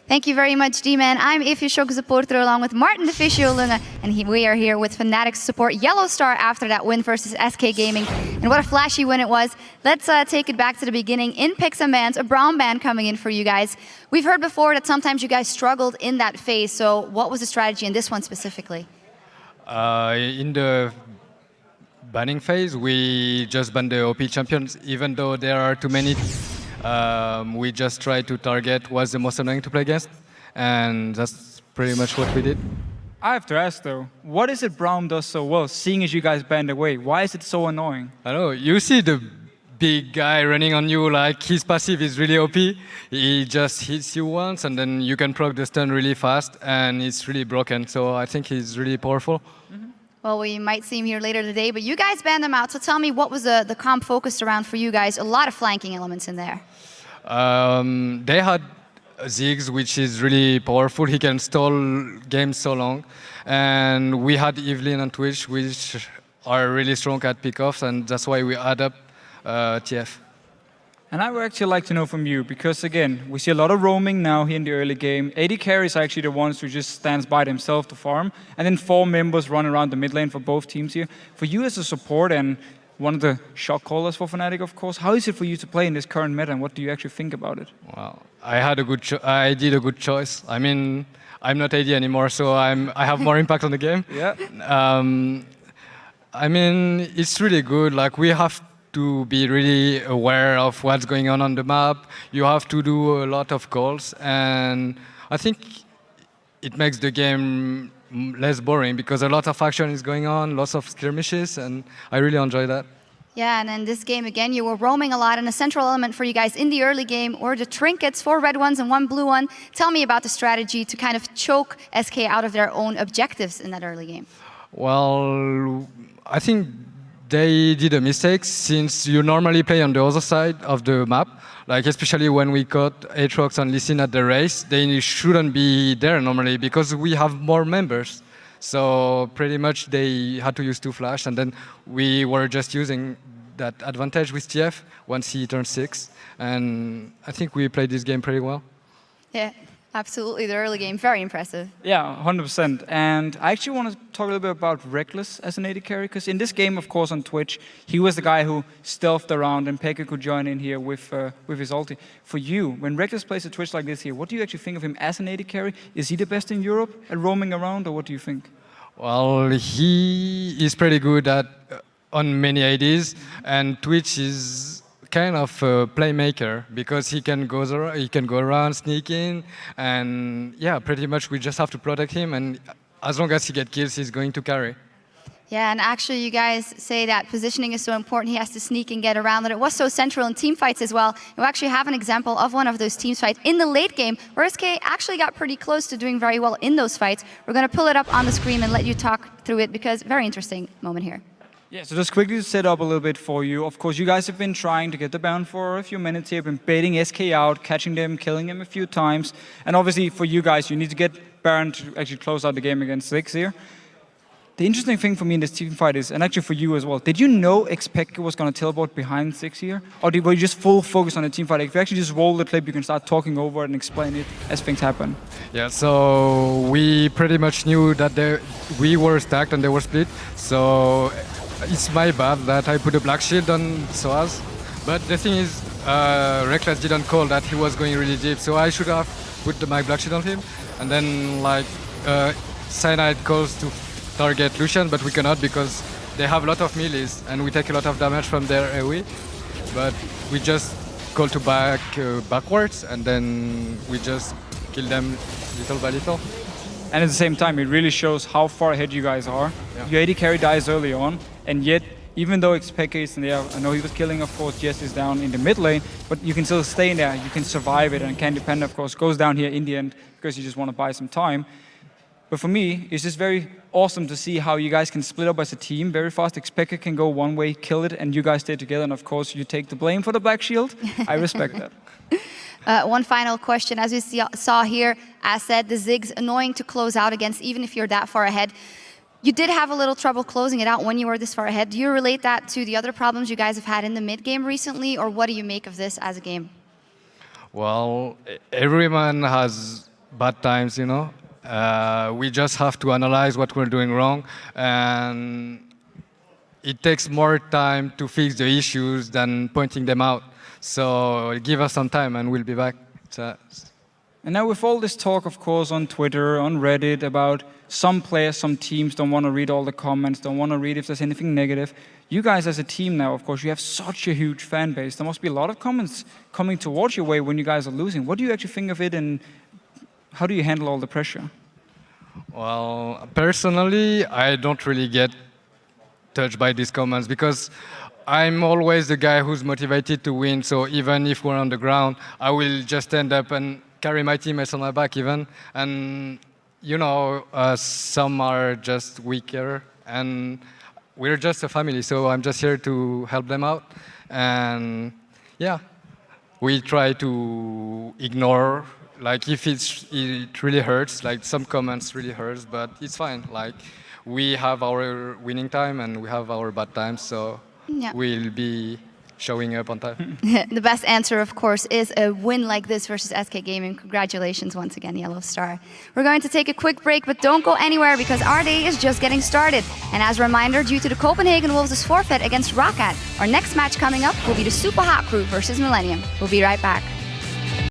Thank you very much, D-Man. I'm Ify Supporter along with Martin Deficio Luna, and we are here with Fnatic's support Yellow Star after that win versus SK Gaming. And what a flashy win it was. Let's take it back to the beginning. In picks and bans, a brown ban coming in for you guys. We've heard before that sometimes you guys struggled in that phase, so what was the strategy in this one specifically? In the banning phase, we just banned the OP champions, even though there are too many. We just try to target what's the most annoying to play against, and that's pretty much what we did. I have to ask though, what is it Braum does so well, seeing as you guys banned away? Why is it so annoying? I don't know, you see the big guy running on you, like his passive is really OP. He just hits you once and then you can proc the stun really fast and it's really broken. So I think he's really powerful. Well, we might see him here later today, but you guys banned them out. So tell me, what was the comp focused around for you guys? A lot of flanking elements in there. They had Ziggs, which is really powerful. He can stall games so long. And we had Evelyn and Twitch, which are really strong at pickoffs, and that's why we add up TF. And I would actually like to know from you, because again, we see a lot of roaming now here in the early game. AD carries are actually the ones who just stands by themselves to farm, and then 4 members run around the mid lane for both teams here. For you as a support and one of the shot callers for Fnatic, of course, how is it for you to play in this current meta, and what do you actually think about it? Well, I did a good choice. I mean, I'm not AD anymore, so I have more impact on the game. Yeah. I mean, it's really good. Like, we have to be really aware of what's going on the map. You have to do a lot of calls, and I think it makes the game less boring because a lot of action is going on, lots of skirmishes, and I really enjoy that. Yeah, and in this game again, you were roaming a lot, and a central element for you guys in the early game were the trinkets, 4 red ones and 1 blue one. Tell me about the strategy to kind of choke SK out of their own objectives in that early game. Well, I think they did a mistake since you normally play on the other side of the map. Like, especially when we caught Aatrox and Lee Sin at the race, they shouldn't be there normally because we have more members. So pretty much they had to use 2 flash, and then we were just using that advantage with TF once he turned 6. And I think we played this game pretty well. Yeah, absolutely. The early game, very impressive. Yeah, 100%. And I actually want to talk a little bit about Reckless as an AD carry, because in this game, of course, on Twitch, he was the guy who stealthed around, and Pekka could join in here with his ulti. For you, when Reckless plays a Twitch like this here, what do you actually think of him as an AD carry? Is he the best in Europe at roaming around, or what do you think? Well, he is pretty good at on many ADs, and Twitch is kind of a playmaker because he can go around, sneak in, and yeah, pretty much we just have to protect him, and as long as he gets kills, he's going to carry. Yeah, and actually you guys say that positioning is so important, he has to sneak and get around, and it was so central in team fights as well. You actually have an example of one of those team fights in the late game, where SK actually got pretty close to doing very well in those fights. We're going to pull it up on the screen and let you talk through it, because very interesting moment here. Yeah, so just quickly to set up a little bit for you. Of course, you guys have been trying to get the ban for a few minutes here, been baiting SK out, catching them, killing them a few times. And obviously for you guys, you need to get Baron to actually close out the game against Ziggs here. The interesting thing for me in this team fight is, and actually for you as well, did you know Xpeke was going to teleport behind Ziggs here? Or were you just full focus on the team fight? If you actually just roll the clip, you can start talking over it and explain it as things happen. Yeah, so we pretty much knew that we were stacked and they were split. So it's my bad that I put a black shield on Soaz. But the thing is, Reckless didn't call that he was going really deep, so I should have put my black shield on him. And then, like, Cyanide calls to target Lucian, but we cannot because they have a lot of melees and we take a lot of damage from their AoE. But we just call to backwards, and then we just kill them little by little. And at the same time, it really shows how far ahead you guys are. Yeah. Your AD carry dies early on, and yet, even though Xpeke is in there, I know he was killing, of course, Jess is down in the mid lane, but you can still stay in there, you can survive it, and Candy Panda, of course, goes down here in the end because you just want to buy some time. But for me, it's just very awesome to see how you guys can split up as a team very fast. Xpeke can go one way, kill it, and you guys stay together, and of course, you take the blame for the black shield. I respect that. One final question. As we saw here, as said, the Ziggs annoying to close out against, even if you're that far ahead. You did have a little trouble closing it out when you were this far ahead. Do you relate that to the other problems you guys have had in the mid game recently, or what do you make of this as a game? Well, everyone has bad times, you know. We just have to analyze what we're doing wrong, and it takes more time to fix the issues than pointing them out. So give us some time and we'll be back. And now with all this talk, of course, on Twitter, on Reddit, about some players, some teams don't want to read all the comments, don't want to read if there's anything negative. You guys as a team now, of course, you have such a huge fan base. There must be a lot of comments coming towards your way when you guys are losing. What do you actually think of it, and how do you handle all the pressure? Well, personally, I don't really get touched by these comments because I'm always the guy who's motivated to win. So even if we're on the ground, I will just stand up and carry my teammates on my back even. And, you know, some are just weaker. And we're just a family, so I'm just here to help them out. And, yeah, we try to ignore, like, if it really hurts, like, some comments really hurts, but it's fine. Like, we have our winning time and we have our bad times, so we'll be showing up on time. The best answer, of course, is a win like this versus SK Gaming. Congratulations once again, Yellow Star. We're going to take a quick break, but don't go anywhere because our day is just getting started. And as a reminder, due to the Copenhagen Wolves' forfeit against Roccat, our next match coming up will be the Super Hot Crew versus Millennium. We'll be right back.